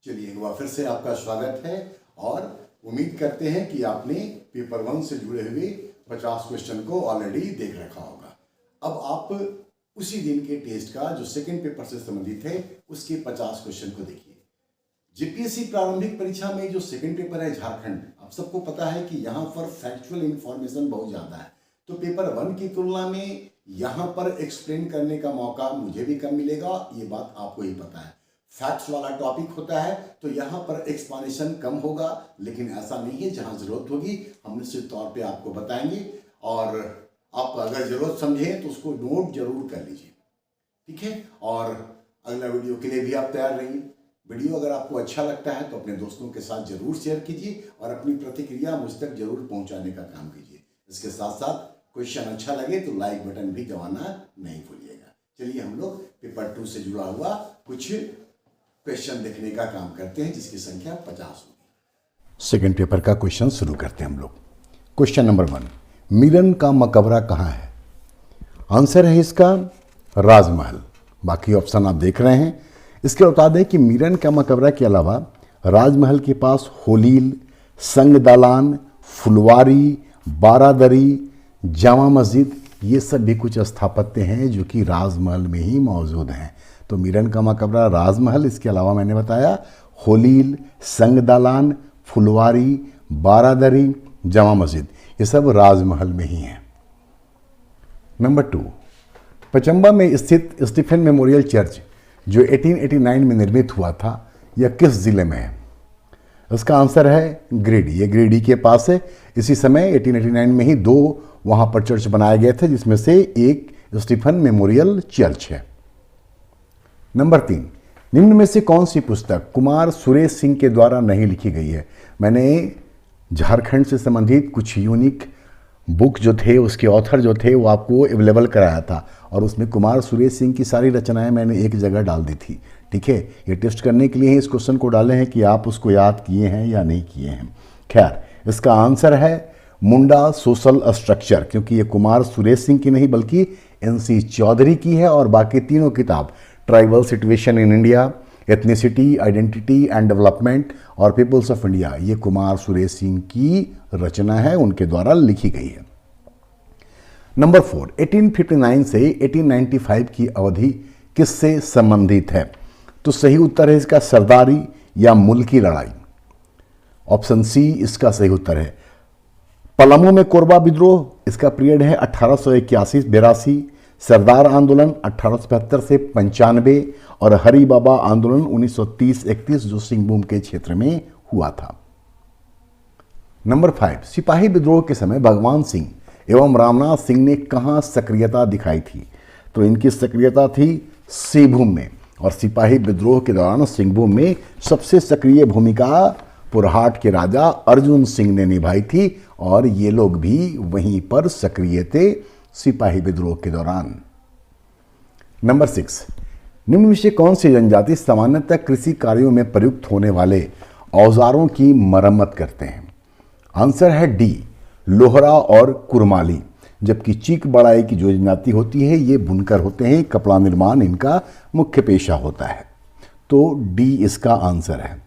चलिए एक बार फिर से आपका स्वागत है और उम्मीद करते हैं कि आपने पेपर 1 से जुड़े हुए 50 क्वेश्चन को ऑलरेडी देख रखा होगा। अब आप उसी दिन के टेस्ट का जो सेकंड पेपर से संबंधित है उसके 50 क्वेश्चन को देखिए। जीपीएससी प्रारंभिक परीक्षा में जो सेकंड पेपर है झारखंड, आप सबको पता है कि यहाँ पर फैक्चुअल इंफॉर्मेशन बहुत ज़्यादा है, तो पेपर 1 की तुलना में यहाँ पर एक्सप्लेन करने का मौका मुझे भी कम मिलेगा, ये बात आपको ही पता है। फैक्ट्स वाला टॉपिक होता है तो यहाँ पर एक्सप्लेनेशन कम होगा, लेकिन ऐसा नहीं है, जहाँ ज़रूरत होगी हम निश्चित तौर पे आपको बताएंगे और आप अगर ज़रूरत समझें तो उसको नोट जरूर कर लीजिए, ठीक है। और अगला वीडियो के लिए भी आप तैयार रहिए। वीडियो अगर आपको अच्छा लगता है तो अपने दोस्तों के साथ जरूर शेयर कीजिए और अपनी प्रतिक्रिया मुझ तक जरूर पहुँचाने का काम कीजिए। इसके साथ साथ क्वेश्चन अच्छा लगे तो लाइक बटन भी दबाना नहीं भूलिएगा। चलिए हम लोग पेपर 2 से जुड़ा हुआ कुछ क्वेश्चन देखने का काम करते हैं, जिसकी संख्या 50 होगी। सेकंड पेपर का क्वेश्चन शुरू करते हैं हम लोग। क्वेश्चन नंबर 1, मीरन का मकबरा कहाँ है? आंसर है इसका राजमहल। बाकी ऑप्शन आप देख रहे हैं। इसके बता दें कि मीरन का मकबरा के अलावा राजमहल के पास होलील, संगदालान, फुलवारी, बारादरी, जामा मस्जिद, ये सब भी कुछ स्थापत्य हैं जो कि राजमहल में ही मौजूद हैं। तो मीरन का मकबरा राजमहल, इसके अलावा मैंने बताया होलील, संगदालान, फुलवारी, बारादरी, जामा मस्जिद, ये सब राजमहल में ही हैं। नंबर 2, पचंबा में स्थित स्टीफन मेमोरियल चर्च जो 1889 में निर्मित हुआ था, यह किस जिले में है? इसका आंसर है गिरिडीह। ये गिरिडीह के पास है। इसी समय 1889 में ही 2 वहाँ पर चर्च बनाए गए थे, जिसमें से एक स्टीफन मेमोरियल चर्च है। नंबर 3, निम्न में से कौन सी पुस्तक कुमार सुरेश सिंह के द्वारा नहीं लिखी गई है? मैंने झारखंड से संबंधित कुछ यूनिक बुक जो थे, उसके ऑथर जो थे, वो आपको अवेलेबल कराया था और उसमें कुमार सुरेश सिंह की सारी रचनाएं मैंने एक जगह डाल दी थी, ठीक है। ये टेस्ट करने के लिए ही इस क्वेश्चन को डाले हैं कि आप उसको याद किए हैं या नहीं किए हैं। खैर, इसका आंसर है मुंडा सोशल स्ट्रक्चर, क्योंकि ये कुमार सुरेश सिंह की नहीं बल्कि NC चौधरी की है और बाकी तीनों किताब tribal situation in India, ethnicity, identity and development और पीपल्स ऑफ इंडिया, ये कुमार सुरेश सिंह की रचना है, उनके द्वारा लिखी गई है। नंबर 4, 1859 से 1895 की अवधि किससे संबंधित है? तो सही उत्तर है इसका सरदारी या मुल्की लड़ाई। ऑप्शन सी इसका सही उत्तर है। पलामू में कोरबा विद्रोह, इसका पीरियड है 1881-82, सरदार आंदोलन 1875 से 95 और हरी बाबा आंदोलन 1930-31 जो सिंहभूम के क्षेत्र में हुआ था। नंबर 5, सिपाही विद्रोह के समय भगवान सिंह एवं रामनाथ सिंह ने कहां सक्रियता दिखाई थी? तो इनकी सक्रियता थी सिंहभूम में, और सिपाही विद्रोह के दौरान सिंहभूम में सबसे सक्रिय भूमिका पुरहाट के राजा अर्जुन सिंह ने निभाई थी और ये लोग भी वहीं पर सक्रिय थे सिपाही विद्रोह के दौरान। नंबर 6, निम्न में से कौन सी जनजाति सामान्यतः कृषि कार्यों में प्रयुक्त होने वाले औजारों की मरम्मत करते हैं? आंसर है डी, लोहरा और कुरमाली। जबकि चीक बढ़ाई की जो जनजाति होती है ये बुनकर होते हैं, कपड़ा निर्माण इनका मुख्य पेशा होता है। तो डी इसका आंसर है।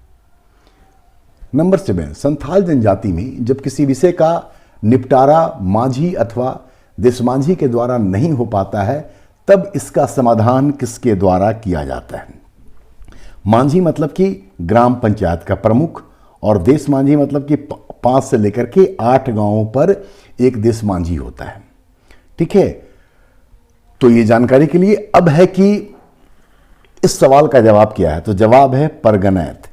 नंबर 7, संथाल जनजाति में जब किसी विषय का निपटारा माझी अथवा देशमांझी के द्वारा नहीं हो पाता है तब इसका समाधान किसके द्वारा किया जाता है? मांझी मतलब कि ग्राम पंचायत का प्रमुख और देशमांझी मतलब कि 5 से लेकर के 8 गांवों पर एक देशमांझी होता है, ठीक है। तो ये जानकारी के लिए अब है कि इस सवाल का जवाब क्या है? तो जवाब है परगनैत।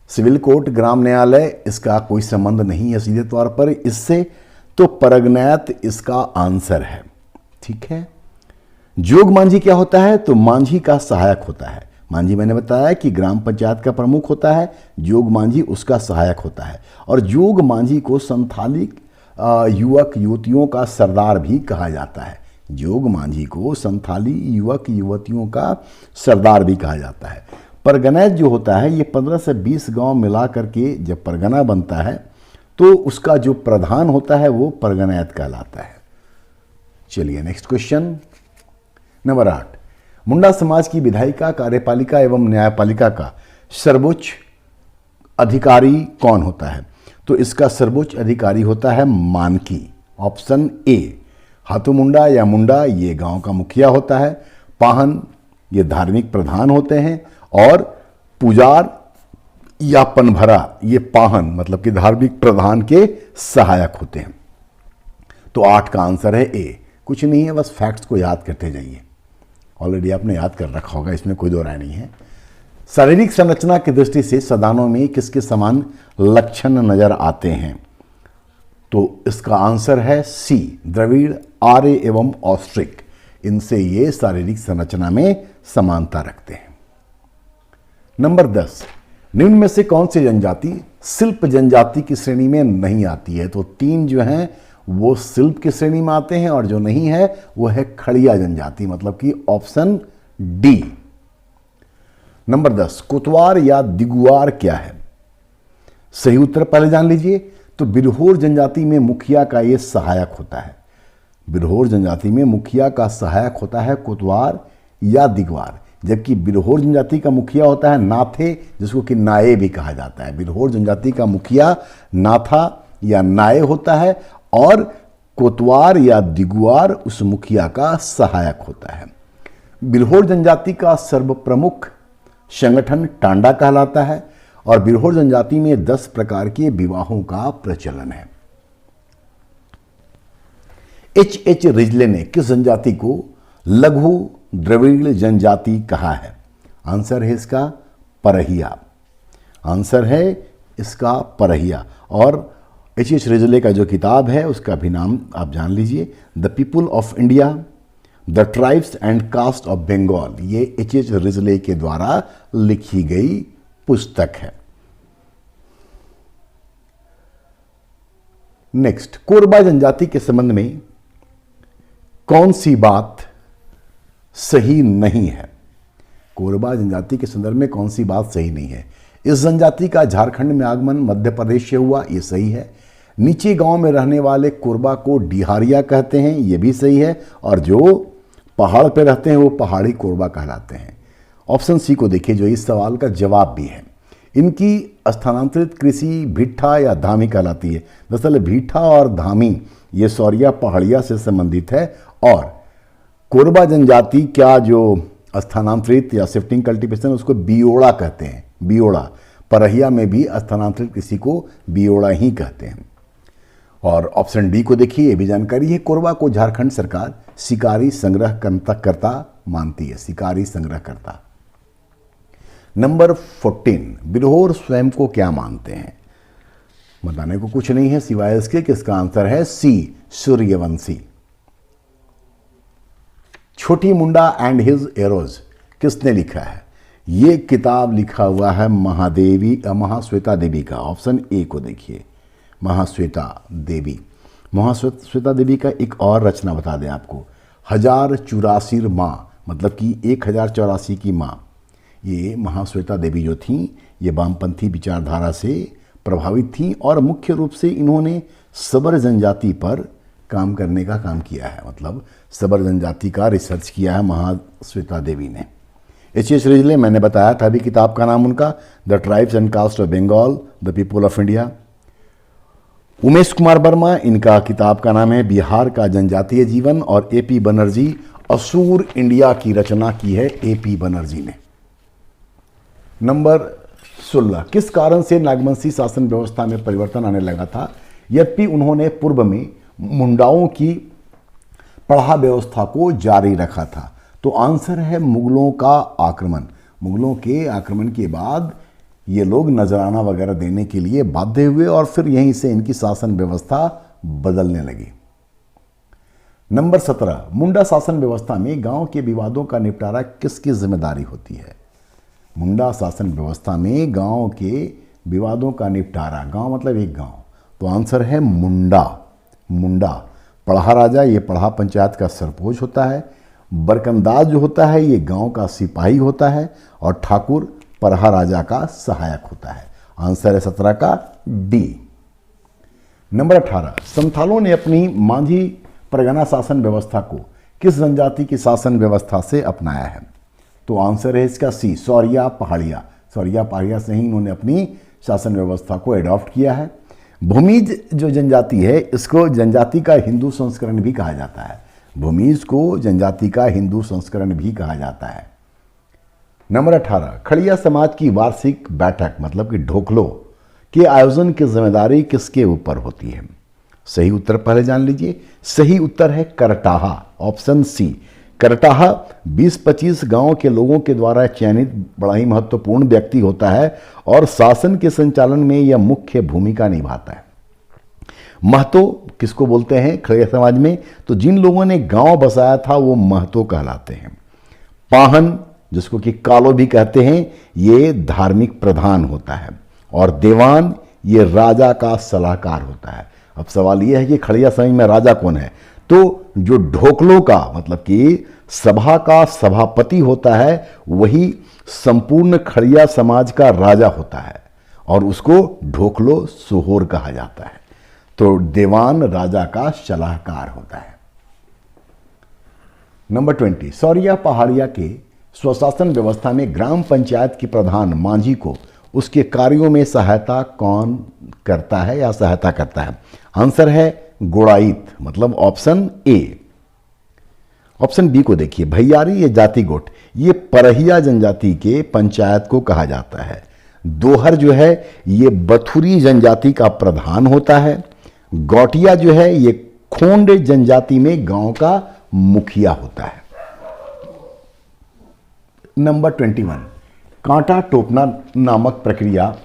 सिविल कोर्ट, ग्राम न्यायालय, इसका कोई संबंध नहीं है सीधे तौर पर इससे, तो परगनैत इसका आंसर है, ठीक है। जोग मांझी क्या होता है? तो मांझी का सहायक होता है। मांझी मैंने बताया कि ग्राम पंचायत का प्रमुख होता है, जोग मांझी उसका सहायक होता है। और जोग मांझी को संथाली युवक युवतियों का सरदार भी कहा जाता है। जोग मांझी को संथाली युवक युवतियों का सरदार भी कहा जाता है। परगनैत जो होता है ये 15 से 20 गांव मिला करके जब परगना बनता है तो उसका जो प्रधान होता है वो परगनैत कहलाता है। चलिए नेक्स्ट क्वेश्चन नंबर 8, मुंडा समाज की विधायिका, कार्यपालिका एवं न्यायपालिका का सर्वोच्च अधिकारी कौन होता है? तो इसका सर्वोच्च अधिकारी होता है मानकी, ऑप्शन ए। हाथू-मुंडा या मुंडा ये गांव का मुखिया होता है। पाहन ये धार्मिक प्रधान होते हैं। और पुजार या पनभरा ये पाहन मतलब कि धार्मिक प्रधान के सहायक होते हैं। तो 8 का आंसर है ए। कुछ नहीं है, बस फैक्ट्स को याद करते जाइए। ऑलरेडी आपने याद कर रखा होगा, इसमें कोई दो राय नहीं है। शारीरिक संरचना की दृष्टि से सदानों में किसके समान लक्षण नजर आते हैं? तो इसका आंसर है सी, द्रविड़, आर्य एवं ऑस्ट्रिक। इनसे ये शारीरिक संरचना में समानता रखते हैं। नंबर 10, निम्न में से कौन सी जनजाति शिल्प जनजाति की श्रेणी में नहीं आती है? तो 3 जो हैं वो शिल्प की श्रेणी में आते हैं और जो नहीं है वो है खड़िया जनजाति, मतलब कि ऑप्शन डी। नंबर 10, कोतवार या दिगुआर क्या है? सही उत्तर पहले जान लीजिए। तो बिरहोर जनजाति में मुखिया का ये सहायक होता है। बिरहोर जनजाति में मुखिया का सहायक होता है कोतवार या दिगवार, जबकि बिरहोर जनजाति का मुखिया होता है नाथे, जिसको कि नाये भी कहा जाता है। बिरहोर जनजाति का मुखिया नाथा या नाये होता है और कोतवार या दिगुआर उस मुखिया का सहायक होता है। बिरहोर जनजाति का सर्वप्रमुख संगठन टांडा कहलाता है और बिरहोर जनजाति में 10 प्रकार के विवाहों का प्रचलन है। H. रिजले ने किस जनजाति को लघु द्रविड़ जनजाति कहा है? आंसर है इसका परहिया। आंसर है इसका परहिया। और H. रिजले का जो किताब है उसका भी नाम आप जान लीजिए, the people of India, the tribes and caste of Bengal. ये H. रिजले के द्वारा लिखी गई पुस्तक है। नेक्स्ट, कोरबा जनजाति के संबंध में कौन सी बात सही नहीं है? कोरबा जनजाति के संदर्भ में कौन सी बात सही नहीं है? इस जनजाति का झारखंड में आगमन मध्य प्रदेश से हुआ, ये सही है। नीचे गांव में रहने वाले कोरबा को डिहारिया कहते हैं, ये भी सही है। और जो पहाड़ पे रहते हैं वो पहाड़ी कोरबा कहलाते हैं। ऑप्शन सी को देखिए जो इस सवाल का जवाब भी है। इनकी स्थानांतरित कृषि भिट्ठा या धामी कहलाती है। दरअसल भिट्ठा और धामी ये सौरिया पहाड़िया से संबंधित है। और कोरबा जनजाति क्या जो स्थानांतरित या शिफ्टिंग कल्टीवेशन उसको बियोड़ा कहते हैं। बियोड़ा, परहिया में भी स्थानांतरित कृषि को बियोड़ा ही कहते हैं। और ऑप्शन डी को देखिए, ये भी जानकारी है। कोरबा को झारखंड सरकार शिकारी संग्रहकर्ता मानती है, शिकारी संग्रहकर्ता। नंबर 14, बिरहोर स्वयं को क्या मानते हैं? बताने को कुछ नहीं है सिवाय इसके कि इसका आंसर है सी, सूर्यवंशी। छोटी मुंडा एंड हिज एरोज किसने लिखा है? ये किताब लिखा हुआ है महाश्वेता देवी का। ऑप्शन ए को देखिए, महाश्वेता देवी। महाश्वेता देवी का एक और रचना बता दें आपको, 1084 माँ, मतलब कि 1084 की माँ। ये महाश्वेता देवी जो थी ये वामपंथी विचारधारा से प्रभावित थी और मुख्य रूप से इन्होंने सबर जनजाति पर काम करने का काम किया है। मतलब सबर जनजाति का रिसर्च किया है महाश्वेता देवी ने। H. रिजले मैंने बताया था अभी किताब का नाम उनका, the tribes and caste of Bengal, the people of India. Umesh Kumar Verma, इनका किताब का नाम है बिहार का जनजातीय जीवन। और A.P. बनर्जी, असुर इंडिया की रचना की है A.P. बनर्जी ने। नंबर 16, किस कारण से नागवंशी शासन व्यवस्था में परिवर्तन आने लगा था यद्यपि उन्होंने पूर्व में मुंडाओं की पढ़ा व्यवस्था को जारी रखा था? तो आंसर है मुगलों का आक्रमण। मुगलों के आक्रमण के बाद ये लोग नजराना वगैरह देने के लिए बाध्य हुए और फिर यहीं से इनकी शासन व्यवस्था बदलने लगी। नंबर 17, मुंडा शासन व्यवस्था में गांव के विवादों का निपटारा किसकी जिम्मेदारी होती है? मुंडा शासन व्यवस्था में गांव के विवादों का निपटारा, गांव मतलब एक गांव, तो आंसर है मुंडा। मुंडा पढ़ा राजा, ये पढ़ा पंचायत का सरपंच होता है। बरकंदाज जो होता है ये गांव का सिपाही होता है और ठाकुर पढ़ा राजा का सहायक होता है। आंसर है 17 का डी। नंबर 18, संथालों ने अपनी मांझी परगना शासन व्यवस्था को किस जनजाति की शासन व्यवस्था से अपनाया है? तो आंसर है इसका सी, सौरिया पहाड़िया। सौरिया पहाड़िया से ही इन्होंने अपनी शासन व्यवस्था को एडॉप्ट किया है। भूमिज जो जनजाति है, इसको जनजाति का हिंदू संस्करण भी कहा जाता है। भूमिज को जनजाति का हिंदू संस्करण भी कहा जाता है। नंबर 18, खड़िया समाज की वार्षिक बैठक मतलब कि ढोकलो के आयोजन की जिम्मेदारी किसके ऊपर होती है? सही उत्तर पहले जान लीजिए। सही उत्तर है करटाहा, ऑप्शन सी। करटाहा 20-25 गांव के लोगों के द्वारा चयनित बड़ा ही महत्वपूर्ण व्यक्ति होता है और शासन के संचालन में यह मुख्य भूमिका निभाता है। महतो किसको बोलते हैं खड़िया समाज में? तो जिन लोगों ने गांव बसाया था वो महतो कहलाते हैं। पाहन, जिसको कि कालो भी कहते हैं, ये धार्मिक प्रधान होता है। और देवान, ये राजा का सलाहकार होता है। अब सवाल ये है कि खड़िया समाज में राजा कौन है? तो जो ढोकलो का मतलब कि सभा का सभापति होता है, वही संपूर्ण खड़िया समाज का राजा होता है और उसको ढोकलो सोहोर कहा जाता है। तो देवान राजा का सलाहकार होता है। नंबर 20, सौरिया पहाड़िया के स्वशासन व्यवस्था में ग्राम पंचायत की प्रधान मांझी को उसके कार्यों में सहायता कौन करता है या सहायता करता है? आंसर है गोड़ाइत, मतलब ऑप्शन ए। ऑप्शन बी को देखिए, भैयारी ये जाति गोट, ये परहिया जनजाति के पंचायत को कहा जाता है। दोहर जो है ये बथुरी जनजाति का प्रधान होता है। गौटिया जो है ये खोंड जनजाति में गांव का मुखिया होता है। नंबर 21, कांटा टोपना नामक प्रक्रिया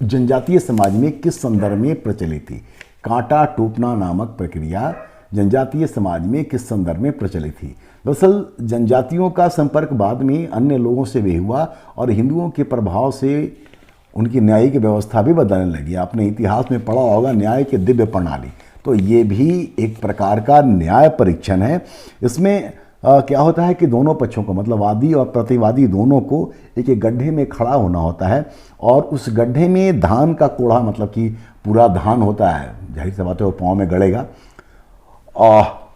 जनजातीय समाज में किस संदर्भ में प्रचलित थी? कांटा टोपना नामक प्रक्रिया जनजातीय समाज में किस संदर्भ में प्रचलित थी? दरअसल जनजातियों का संपर्क बाद में अन्य लोगों से भी हुआ और हिंदुओं के प्रभाव से उनकी न्यायिक व्यवस्था भी बदलने लगी। आपने इतिहास में पढ़ा होगा न्याय की दिव्य प्रणाली, तो ये भी एक प्रकार का न्याय परीक्षण है। इसमें क्या होता है कि दोनों पक्षों को मतलब वादी और प्रतिवादी दोनों को एक एक गड्ढे में खड़ा होना होता है और उस गड्ढे में धान का कोढ़ा मतलब कि पूरा धान होता है, जाहिर सी बात है वो पाँव में गड़ेगा,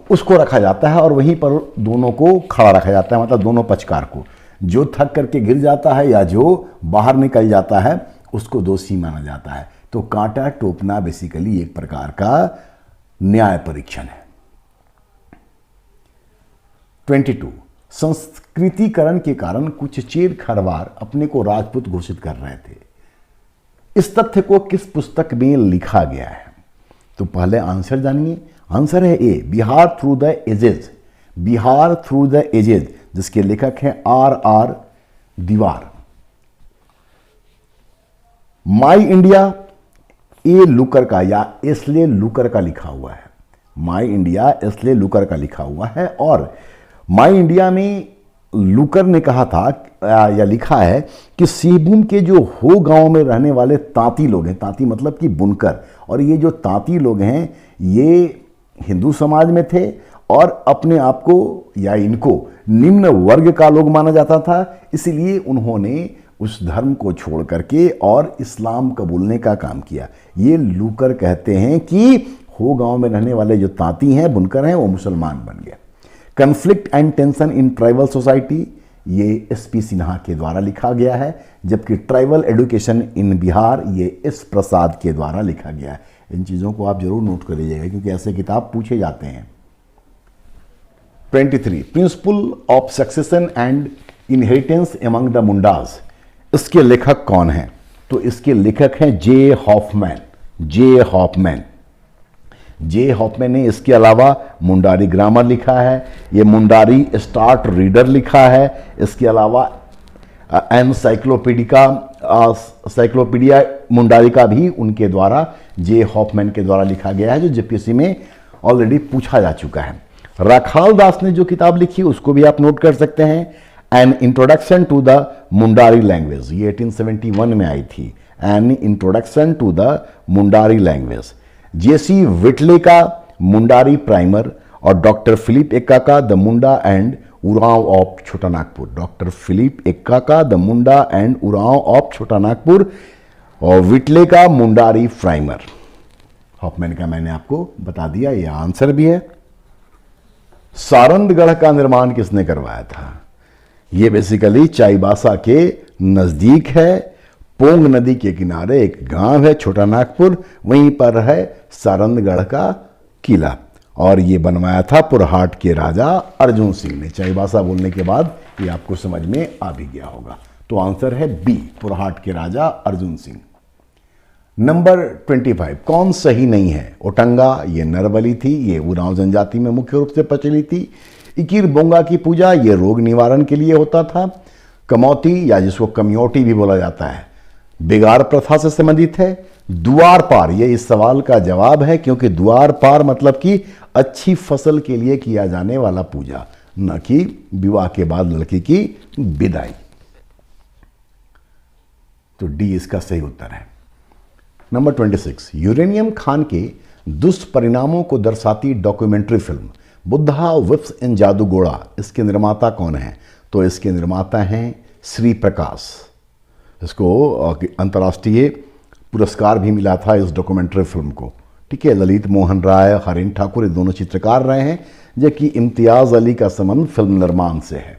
उसको रखा जाता है और वहीं पर दोनों को खड़ा रखा जाता है, मतलब दोनों पक्षकार को। जो थक करके गिर जाता है या जो बाहर निकल जाता है उसको दोषी माना जाता है। तो कांटा टोपना बेसिकली एक प्रकार का न्याय परीक्षण है। 22, संस्कृतिकरण के कारण कुछ चेर खरवार अपने को राजपूत घोषित कर रहे थे। इस तथ्य को किस पुस्तक में लिखा गया है? तो पहले आंसर जानिए। आंसर है A, Bihar through the ages. Bihar through the ages, जिसके लेखक हैं R.R. दीवार। माई इंडिया ए लुकर का या एस्ले लुकर का लिखा हुआ है। माई इंडिया एस्ले लुकर का लिखा हुआ है और माई इंडिया में लुकर ने कहा था या लिखा है कि सिंहभूम के जो हो गांव में रहने वाले तांती लोग हैं, तांती मतलब कि बुनकर, और ये जो तांती लोग हैं ये हिंदू समाज में थे और अपने आप को या इनको निम्न वर्ग का लोग माना जाता था, इसलिए उन्होंने उस धर्म को छोड़ करके और इस्लाम कबूलने का काम किया। ये लुकर कहते हैं कि हो गांव में रहने वाले जो तांती हैं, बुनकर हैं, वो मुसलमान बन गए। Conflict and tension in tribal society, ये SP सिन्हा के द्वारा लिखा गया है, जबकि ट्राइबल एजुकेशन इन बिहार ये S प्रसाद के द्वारा लिखा गया है। इन चीज़ों को आप जरूर नोट कर लीजिएगा क्योंकि ऐसे किताब पूछे जाते हैं। 23, principle of succession and inheritance among the Mundas, इसके लेखक कौन हैं? तो इसके लेखक हैं J. हॉफमैन। J. हॉफमैन ने इसके अलावा मुंडारी ग्रामर लिखा है, ये मुंडारी स्टार्ट रीडर लिखा है, इसके अलावा साइक्लोपीडिया मुंडारी का भी उनके द्वारा J. हॉफमैन के द्वारा लिखा गया है, जो JPSC में ऑलरेडी पूछा जा चुका है। राखाल दास ने जो किताब लिखी उसको भी आप नोट कर सकते हैं, an introduction to the Mundari language, ये 1871 में आई थी। An introduction to the Mundari language. JC Whitley का मुंडारी प्राइमर और डॉक्टर फिलिप एक्का का the Munda and Oraon of Chotanagpur. Doctor Philip Ekka का the Munda and Oraon of Chotanagpur और विटले का मुंडारी प्राइमर। हॉफमैन का मैंने आपको बता दिया, ये आंसर भी है। सारंदगढ़ का निर्माण किसने करवाया था? ये बेसिकली चाईबासा के नजदीक है। पोंग नदी के किनारे एक गांव है छोटा नागपुर, वहीं पर है सारंगगढ़ का किला, और ये बनवाया था पुरहाट के राजा अर्जुन सिंह ने। चाई भाषा बोलने के बाद ये आपको समझ में आ भी गया होगा। तो आंसर है बी, पुरहाट के राजा अर्जुन सिंह। नंबर 25, कौन सही नहीं है? ओटंगा, ये नरबली थी, ये उरांव जनजाति में मुख्य रूप से प्रचलित थी। इकिर बोंगा की पूजा, ये रोग निवारण के लिए होता था। कमौती, या जिसको कम्योटी भी बोला जाता है, बिगाड़ प्रथा से संबंधित है। द्वार पार, ये इस सवाल का जवाब है, क्योंकि द्वार पार मतलब कि अच्छी फसल के लिए किया जाने वाला पूजा, न कि विवाह के बाद लड़की की विदाई। तो डी इसका सही उत्तर है। नंबर 26, यूरेनियम खान के दुष्परिणामों को दर्शाती डॉक्यूमेंट्री फिल्म बुद्धा विप्स इन जादूगोड़ा, इसके निर्माता कौन है? तो इसके निर्माता हैं श्री प्रकाश। इसको अंतर्राष्ट्रीय पुरस्कार भी मिला था इस डॉक्यूमेंट्री फिल्म को। ठीक है, ललित मोहन राय, हरीन ठाकुर, ये दोनों चित्रकार रहे हैं, जबकि इम्तियाज़ अली का संबंध फिल्म निर्माण से है।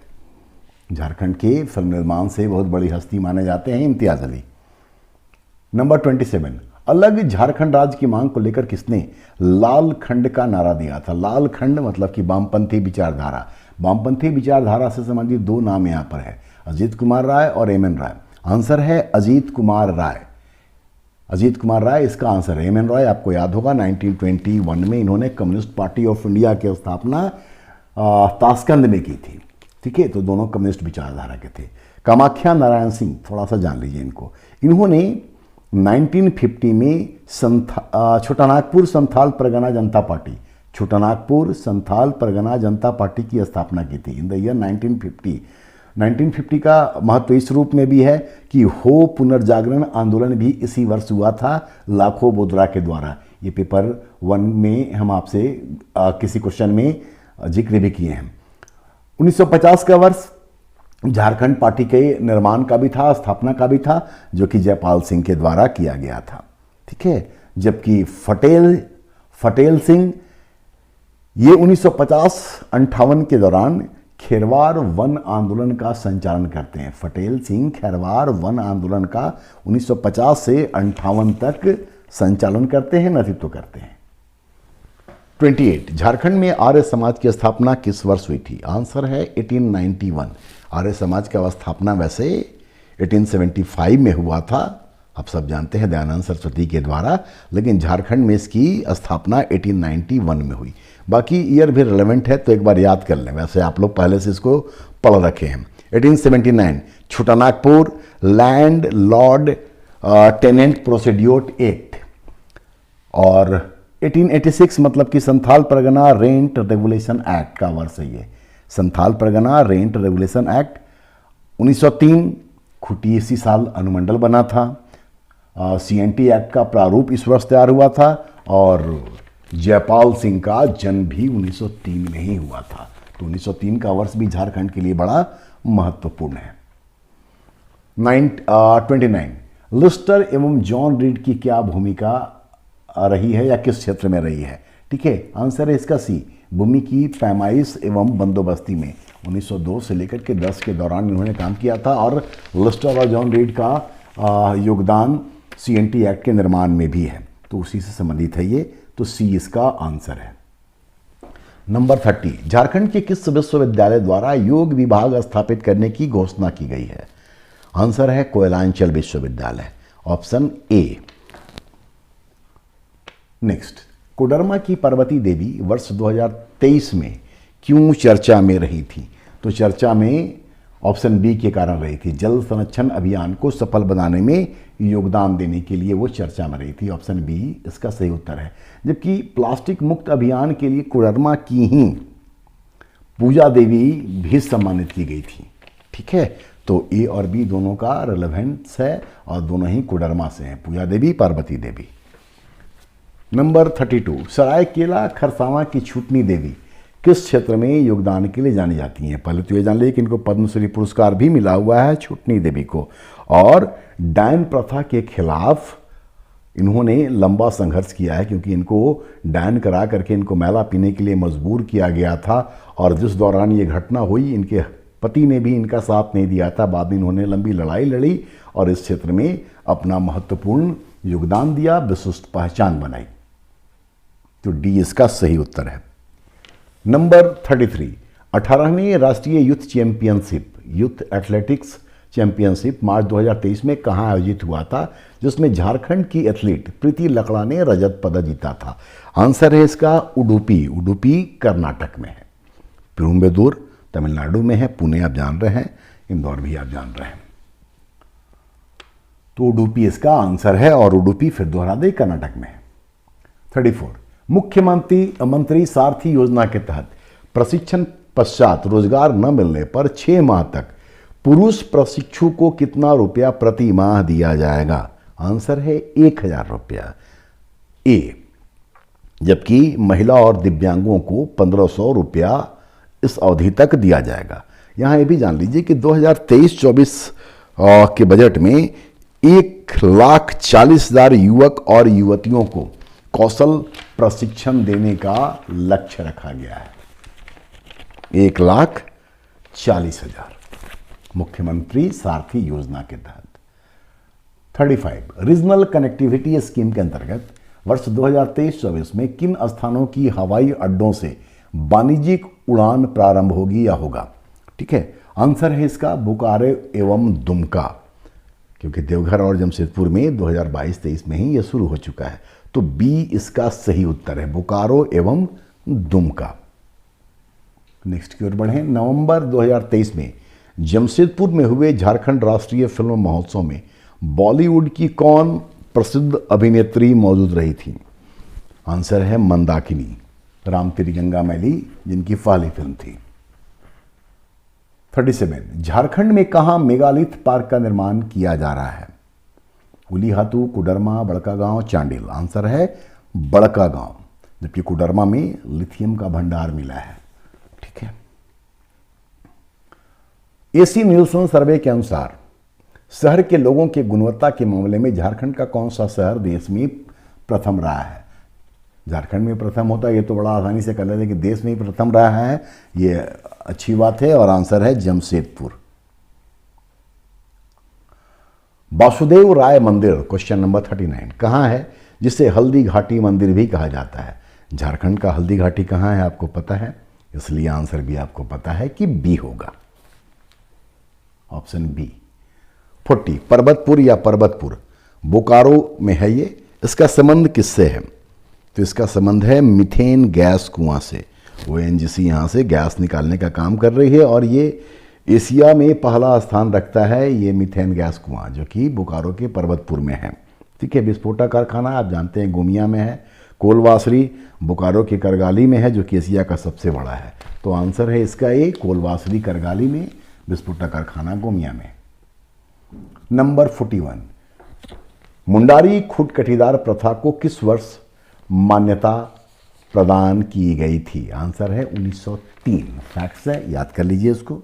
झारखंड के फिल्म निर्माण से बहुत बड़ी हस्ती माने जाते हैं इम्तियाज़ अली। नंबर 27, अलग झारखंड राज्य की मांग को लेकर किसने लाल खंड का नारा दिया था? लाल खंड मतलब कि वामपंथी विचारधारा। वामपंथी विचारधारा से संबंधित दो नाम यहाँ पर है, अजीत कुमार राय और एम.एन. राय। आंसर है अजीत कुमार राय। अजीत कुमार राय इसका आंसर है। एम.एन. रॉय आपको याद होगा 1921 में इन्होंने कम्युनिस्ट पार्टी ऑफ इंडिया की स्थापना ताशकंद में की थी। ठीक है, तो दोनों कम्युनिस्ट विचारधारा के थे। कामाख्या नारायण सिंह, थोड़ा सा जान लीजिए इनको। इन्होंने 1950 में छोटानागपुर संथाल परगना जनता पार्टी, छोटानागपुर संथाल परगना जनता पार्टी की स्थापना की थी इन द ईयर 1950। 1950 का महत्व इस रूप में भी है कि हो पुनर्जागरण आंदोलन भी इसी वर्ष हुआ था लाखों बोदरा के द्वारा। ये पेपर 1 में हम आपसे किसी क्वेश्चन में जिक्र भी किए हैं। 1950 का वर्ष झारखंड पार्टी के निर्माण का भी था, स्थापना का भी था, जो कि जयपाल सिंह के द्वारा किया गया था। ठीक है, जबकि फटेल सिंह ये 1950-58 के दौरान खेरवार वन आंदोलन का संचालन करते हैं। फटेल सिंह खेरवार वन आंदोलन का 1950 से 58 तक संचालन करते हैं, नेतृत्व करते हैं। 28, झारखंड में आर्य समाज की स्थापना किस वर्ष हुई थी? आंसर है 1891। आर्य समाज का स्थापना वैसे 1875 में हुआ था, आप सब जानते हैं, दयानंद सरस्वती के द्वारा, लेकिन झारखंड में इसकी स्थापना 1891 में हुई। बाकी ईयर भी रिलेवेंट है तो एक बार याद कर लें, वैसे आप लोग पहले से इसको पढ़ रखे हैं। 1879 Chotanagpur land lord tenant procedure act, और 1886 मतलब कि Santhal Pargana rent regulation act का वर्ष है ये। Santhal Pargana rent regulation act 1903 Khunti इसी साल अनुमंडल बना था। CNT एक्ट का प्रारूप इस वर्ष तैयार हुआ था, और जयपाल सिंह का जन्म भी 1903 में ही हुआ था। तो 1903 का वर्ष भी झारखंड के लिए बड़ा महत्वपूर्ण है। 29 लिस्टर एवं जॉन रीड की क्या भूमिका रही है या किस क्षेत्र में रही है? ठीक है, आंसर है इसका सी, भूमि की पैमाइश एवं बंदोबस्ती में। 1902 से लेकर के 10 के दौरान इन्होंने काम किया था, और लिस्टर और जॉन रीड का योगदान CNT एक्ट के निर्माण में भी है, तो उसी से संबंधित है ये, तो सी इसका आंसर है। नंबर 30, झारखंड के किस विश्वविद्यालय द्वारा योग विभाग स्थापित करने की घोषणा की गई है? आंसर है कोयलांचल विश्वविद्यालय, ऑप्शन ए। नेक्स्ट, कोडरमा की पार्वती देवी वर्ष 2023 में क्यों चर्चा में रही थी? तो चर्चा में ऑप्शन बी के कारण रही थी, जल संरक्षण अभियान को सफल बनाने में योगदान देने के लिए वो चर्चा में रही थी। ऑप्शन बी इसका सही उत्तर है। जबकि प्लास्टिक मुक्त अभियान के लिए कोडरमा की ही पूजा देवी भी सम्मानित की गई थी। ठीक है, तो ए और बी दोनों का रिलेवेंस है, और दोनों ही कोडरमा से हैं, पूजा देवी, पार्वती देवी। नंबर 32, सरायकेला खरसावां की छूटनी देवी किस क्षेत्र में योगदान के लिए जानी जाती हैं? पहले तो ये जान लीजिए कि इनको पद्मश्री पुरस्कार भी मिला हुआ है छूटनी देवी को, और डायन प्रथा के खिलाफ इन्होंने लंबा संघर्ष किया है, क्योंकि इनको डायन करा करके इनको मैला पीने के लिए मजबूर किया गया था, और जिस दौरान ये घटना हुई इनके पति ने भी इनका साथ नहीं दिया था। बाद में इन्होंने लंबी लड़ाई लड़ी और इस क्षेत्र में अपना महत्वपूर्ण योगदान दिया, विशिष्ट पहचान बनाई। तो डी इसका सही उत्तर है। नंबर 33, 18वीं राष्ट्रीय youth championship, youth athletics championship March 2023 में कहाँ आयोजित हुआ था, जिसमें झारखंड की एथलीट प्रीति लकड़ा ने रजत पदक जीता था? आंसर है इसका उडुपी। उडुपी कर्नाटक में है, पेरुम्बेदूर तमिलनाडु में है, पुणे आप जान रहे हैं, इंदौर भी आप जान रहे हैं। तो उडुपी इसका आंसर है और उडुपी फिर दोहरा दे कर्नाटक में है। 34, मुख्यमंत्री सारथी योजना के तहत प्रशिक्षण पश्चात रोजगार न मिलने पर 6 माह तक पुरुष प्रशिक्षु को कितना रुपया प्रति माह दिया जाएगा? आंसर है 1000 रुपया ए, जबकि महिला और दिव्यांगों को 1500 रुपया इस अवधि तक दिया जाएगा। यहां ये भी जान लीजिए कि 2023-24 के बजट में 1,40,000 युवक और युवतियों को कौशल प्रशिक्षण देने का लक्ष्य रखा गया है। 1,40,000 मुख्यमंत्री सारथी योजना के तहत। 35, रीजनल कनेक्टिविटी स्कीम के अंतर्गत वर्ष 2023-24 में किन स्थानों की हवाई अड्डों से वाणिज्यिक उड़ान प्रारंभ होगी या होगा? ठीक है, आंसर है इसका बोकारो एवं दुमका, क्योंकि देवघर और जमशेदपुर में 2022-23 में ही यह शुरू हो चुका है। तो बी इसका सही उत्तर है, बोकारो एवं दुमका। नेक्स्ट की ओर बढ़े। नवंबर 2023 में जमशेदपुर में हुए झारखंड राष्ट्रीय फिल्म महोत्सव में बॉलीवुड की कौन प्रसिद्ध अभिनेत्री मौजूद रही थी? आंसर है मंदाकिनी, राम तेरी गंगा मैली, जिनकी पहली फिल्म थी। 37, झारखंड में कहां मेगालिथ पार्क का निर्माण किया जा रहा है? उलीहातू, कुडरमा, बड़कागांव, चांडिल। आंसर है बड़कागांव, जबकि कुडरमा में लिथियम का भंडार मिला है। ठीक है। एसी नीलसन सर्वे के अनुसार शहर के लोगों की गुणवत्ता के मामले में झारखंड का कौन सा शहर देश में प्रथम रहा है? झारखंड में प्रथम होता है ये तो बड़ा आसानी से कर लेते कि देश में ही प्रथम रहा है, ये अच्छी बात है और आंसर है जमशेदपुर। वासुदेव राय मंदिर, क्वेश्चन नंबर 39, कहाँ है जिसे हल्दी घाटी मंदिर भी कहा जाता है? झारखंड का हल्दी घाटी कहाँ है आपको पता है, इसलिए आंसर भी आपको पता है कि बी होगा, ऑप्शन बी। 40, पर्वतपुर या पर्वतपुर बोकारो में है ये, इसका संबंध किससे है? तो इसका संबंध है मीथेन गैस कुआं से। ओएनजीसी यहाँ से गैस निकालने का काम कर रही है और ये एशिया में पहला स्थान रखता है ये मीथेन गैस कुआं, जो कि बोकारो के पर्वतपुर में है। ठीक है। विस्फोटक कारखाना आप जानते हैं गोमिया में है। कोलवासरी बोकारो के करगाली में है, जो कि एशिया का सबसे बड़ा है। तो आंसर है इसका ए, कोलवासरी करगाली में, विस्फोटक कारखाना गोमिया में। नंबर 41, मुंडारी खुद कटीदार प्रथा को किस वर्ष मान्यता प्रदान की गई थी? आंसर है 1903। फैक्ट्स है, याद कर लीजिए इसको।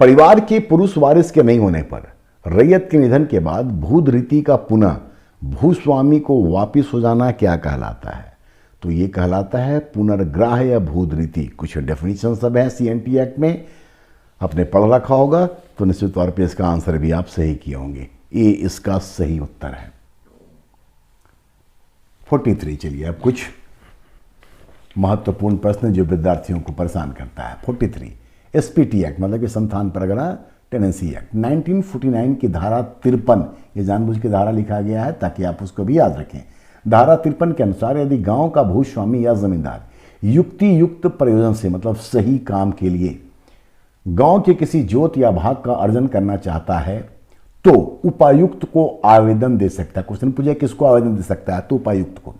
परिवार के पुरुष वारिस के नहीं होने पर रैयत के निधन के बाद भूधृति का पुनः भूस्वामी को वापिस हो जाना क्या कहलाता है? तो ये कहलाता है पुनर्ग्राह या भूधृति। कुछ डेफिनेशन सब है CNT एक्ट में, आपने पढ़ रखा होगा, तो निश्चित तौर पे इसका आंसर भी आप सही किए होंगे। ए इसका सही उत्तर है। 43, चलिए अब कुछ महत्वपूर्ण प्रश्न जो विद्यार्थियों को परेशान करता है। 43, SPT एक्ट मतलब कि संस्थान परगना टेनेंसी एक्ट 1949 की धारा 53, ये जानबूझ के धारा लिखा गया है ताकि आप उसको भी याद रखें। धारा 53 के अनुसार यदि गांव का भूस्वामी या जमींदार युक्ति युक्त प्रयोजन से मतलब सही काम के लिए गांव के किसी जोत या भाग का अर्जन करना चाहता है तो उपायुक्त को आवेदन दे सकता है। क्वेश्चन पूछे किसको आवेदन दे सकता है, तो उपायुक्त को।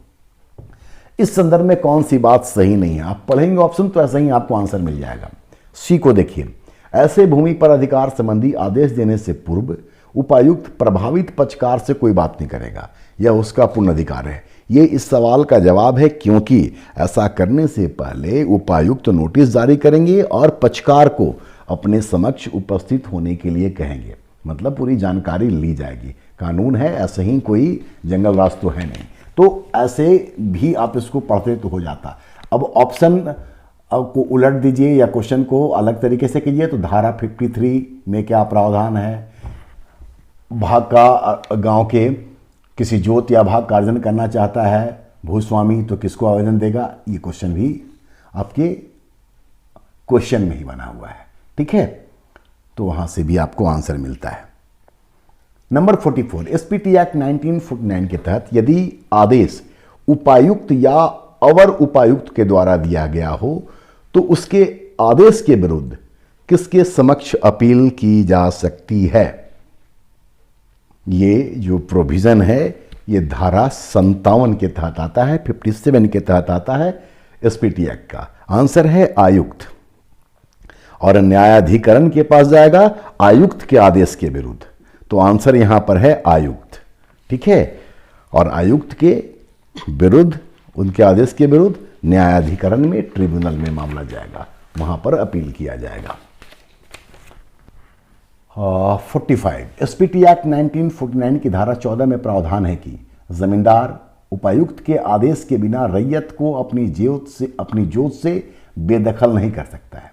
इस संदर्भ में कौन सी बात सही नहीं है? आप पढ़ेंगे ऑप्शन तो ऐसा ही आपको आंसर मिल जाएगा। सी को देखिए, ऐसे भूमि पर अधिकार संबंधी आदेश देने से पूर्व उपायुक्त प्रभावित पक्षकार से कोई बात नहीं करेगा, यह उसका पूर्ण अधिकार है। ये इस सवाल का जवाब है क्योंकि ऐसा करने से पहले उपायुक्त नोटिस जारी करेंगे और पक्षकार को अपने समक्ष उपस्थित होने के लिए कहेंगे, मतलब पूरी जानकारी ली जाएगी। कानून है, ऐसे ही कोई जंगल राज तो है नहीं। तो ऐसे भी आप इसको पढ़ते तो हो जाता। अब ऑप्शन को उलट दीजिए या क्वेश्चन को अलग तरीके से कीजिए। तो धारा 53 में क्या प्रावधान है, भाग का गांव के किसी जोत या भाग का अर्जन करना चाहता है भूस्वामी, तो किसको आवेदन देगा? ये क्वेश्चन भी आपके क्वेश्चन में ही बना हुआ है, ठीक है। तो वहां से भी आपको आंसर मिलता है। नंबर 44, एसपीटी एक्ट 1949 के तहत यदि आदेश उपायुक्त या अवर उपायुक्त के द्वारा दिया गया हो तो उसके आदेश के विरुद्ध किसके समक्ष अपील की जा सकती है? ये जो प्रोविजन है ये धारा 57 के तहत आता है, 57 के तहत आता है एसपीटी एक्ट का। आंसर है आयुक्त, और न्यायाधिकरण के पास जाएगा आयुक्त के आदेश के विरुद्ध, तो आंसर यहां पर है आयुक्त, ठीक है। और आयुक्त के विरुद्ध, उनके आदेश के विरुद्ध न्यायाधिकरण में, ट्रिब्यूनल में मामला जाएगा, वहां पर अपील किया जाएगा। 45, एसपीटी एक्ट 1949 की धारा 14 में प्रावधान है कि जमींदार उपायुक्त के आदेश के बिना रैयत को अपनी जोत से बेदखल नहीं कर सकता है।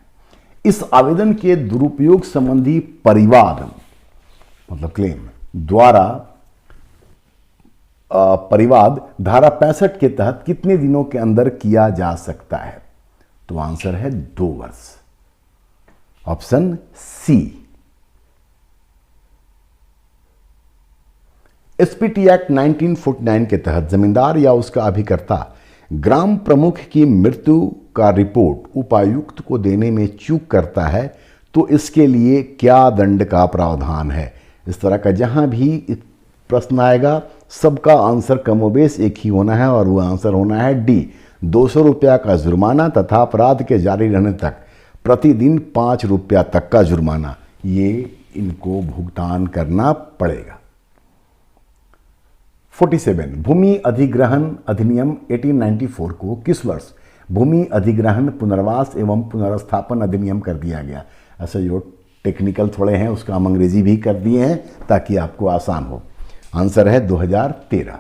इस आवेदन के दुरुपयोग संबंधी परिवाद मतलब क्लेम द्वारा परिवाद धारा 65 के तहत कितने दिनों के अंदर किया जा सकता है? तो आंसर है 2 वर्ष, ऑप्शन सी। एसपीटी एक्ट 1949 के तहत जमींदार या उसका अभिकर्ता ग्राम प्रमुख की मृत्यु का रिपोर्ट उपायुक्त को देने में चूक करता है तो इसके लिए क्या दंड का प्रावधान है? इस तरह का जहां भी प्रश्न आएगा सबका आंसर कमोबेश एक ही होना है, और वो आंसर होना है डी, 200 रुपया का जुर्माना तथा अपराध के जारी रहने तक प्रतिदिन 5 रुपया तक का जुर्माना, ये इनको भुगतान करना पड़ेगा। 47, भूमि अधिग्रहण अधिनियम 1894 को किस वर्ष भूमि अधिग्रहण पुनर्वास एवं पुनर्स्थापन अधिनियम कर दिया गया? ऐसे जो टेक्निकल थोड़े हैं उसका हम अंग्रेजी भी कर दिए हैं ताकि आपको आसान हो। आंसर है 2013।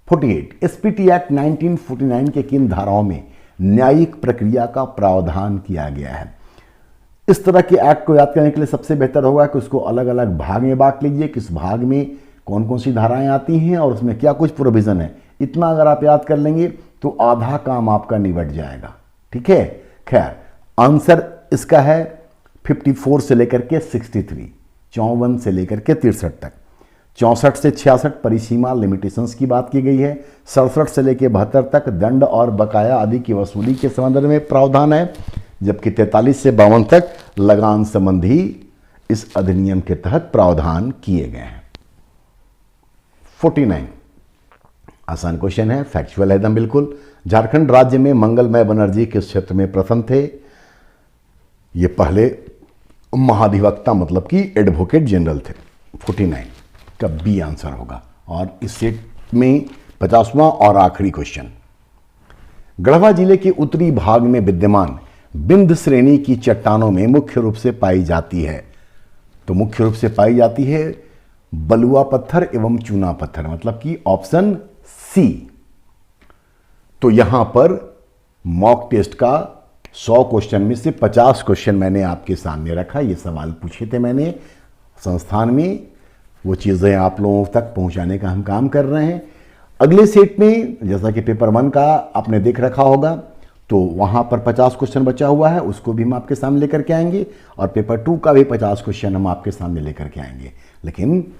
48, एसपीटी एक्ट 1949 के किन धाराओं में न्यायिक प्रक्रिया का प्रावधान किया गया है? इस तरह के एक्ट को याद करने के लिए सबसे बेहतर होगा कि उसको अलग अलग भाग में बांट लीजिए, किस भाग में कौन कौन सी धाराएं आती हैं और उसमें क्या कुछ प्रोविजन है। इतना अगर आप याद कर लेंगे तो आधा काम आपका निबट जाएगा, ठीक है। खैर, आंसर इसका है 54 से लेकर के 63, 54 से लेकर के 63 तक। 64 से 66 परिसीमा लिमिटेशंस की बात की गई है। 67 से लेकर 72 तक दंड और बकाया आदि की वसूली के संबंध में प्रावधान है, जबकि 43 से 52 तक लगान संबंधी इस अधिनियम के तहत प्रावधान किए गए हैं। 49, आसान क्वेश्चन है, फैक्चुअल है एकदम बिल्कुल। झारखंड राज्य में मंगलमय बनर्जी किस क्षेत्र में प्रथम थे? ये पहले महाधिवक्ता मतलब कि एडवोकेट जनरल थे। 49 का बी आंसर होगा। और इस सेट में 50वां और आखिरी क्वेश्चन, गढ़वा जिले के उत्तरी भाग में विद्यमान बिंद श्रेणी की चट्टानों में मुख्य रूप से पाई जाती है, तो मुख्य रूप से पाई जाती है बलुआ पत्थर एवं चूना पत्थर, मतलब कि ऑप्शन सी। तो यहां पर मॉक टेस्ट का 100 क्वेश्चन में से 50 क्वेश्चन मैंने आपके सामने रखा। ये सवाल पूछे थे मैंने संस्थान में, वो चीज़ें आप लोगों तक पहुंचाने का हम काम कर रहे हैं। अगले सेट में जैसा कि पेपर 1 का आपने देख रखा होगा, तो वहाँ पर 50 क्वेश्चन बचा हुआ है, उसको भी हम आपके सामने लेकर के आएंगे, और पेपर 2 का भी 50 क्वेश्चन हम आपके सामने लेकर के आएंगे। लेकिन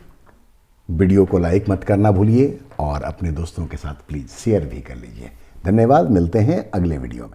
वीडियो को लाइक मत करना भूलिए और अपने दोस्तों के साथ प्लीज़ शेयर भी कर लीजिए। धन्यवाद, मिलते हैं अगले वीडियो में।